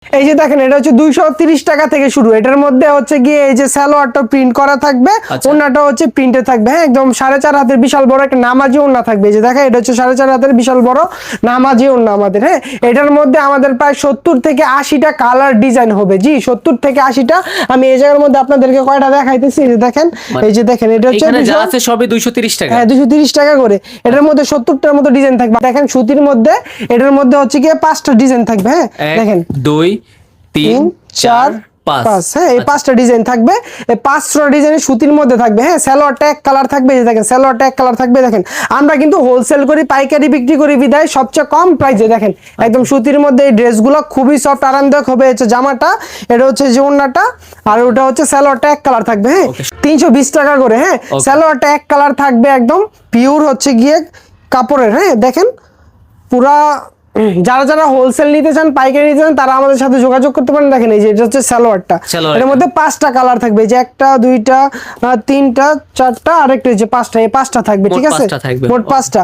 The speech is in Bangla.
এই যে দেখেন এটা হচ্ছে 230 টাকা থেকে শুরু। এটার মধ্যে হচ্ছে গিয়ে এই যে সালোয়ারটা প্রিন্ট করা থাকবে, ওন্নাটা হচ্ছে প্রিন্টে থাকবে। হ্যাঁ, একদম 4.5 হাতের বিশাল বড় একটা নামাজি ওন্না থাকবে। এই যে দেখেন এটা হচ্ছে 4.5 হাতের বিশাল বড় নামাজি ওন্না আমাদের। হ্যাঁ, এটার মধ্যে আমাদের প্রায় 70 থেকে 80টা কালার ডিজাইন হবে। জি, 70 থেকে 80টা। আমি এই জায়গার মধ্যে আপনাদেরকে কয়টা দেখাইতেছি। এই যে দেখেন, এই যে দেখেন এটা হচ্ছে এখানে যা আছে সবই 230 টাকা। হ্যাঁ, 230 টাকা করে। এটার মধ্যে 70টার মতো ডিজাইন থাকবে। দেখেন সুতির মধ্যে এটার মধ্যে হচ্ছে গিয়ে 5টা ডিজাইন থাকবে। হ্যাঁ, দেখেন 2 3 4 5। হ্যাঁ, এই 5টা ডিজাইন থাকবে। এই 5টা ডিজাইন সুতির মধ্যে থাকবে। হ্যাঁ, সালোয়ারটা এক কালার থাকবে। এই যে দেখেন সালোয়ারটা এক কালার থাকবে। দেখেন আমরা কিন্তু হোলসেল করি, পাইকারি বিক্রি করি বিদায় সবচেয়ে কম প্রাইসে। দেখেন একদম সুতির মধ্যে এই ড্রেসগুলো খুবই সফট আরামদায়ক হবে। হচ্ছে জামাটা, এটা হচ্ছে যে ওন্নাটা, আর ওটা হচ্ছে সালোয়ারটা এক কালার থাকবে। হ্যাঁ, 320 টাকা করে। হ্যাঁ, সালোয়ারটা এক কালার থাকবে, একদম পিওর হচ্ছে গিয়ে কাপড়ের। হ্যাঁ, দেখেন পুরা যারা যারা হোলসেল নিতে চান, পাইকারি নিতে চান, তারা আমাদের সাথে যোগাযোগ করতে পারেন। দেখেন এই যে এটা হচ্ছে সালোয়ারটা, এর মধ্যে 5টা কালার থাকবে। যে 1টা 2টা 3টা 4টা আরেকটা, এই যে 5টা, এই 5টা থাকবে। ঠিক আছে, মোট 5টা।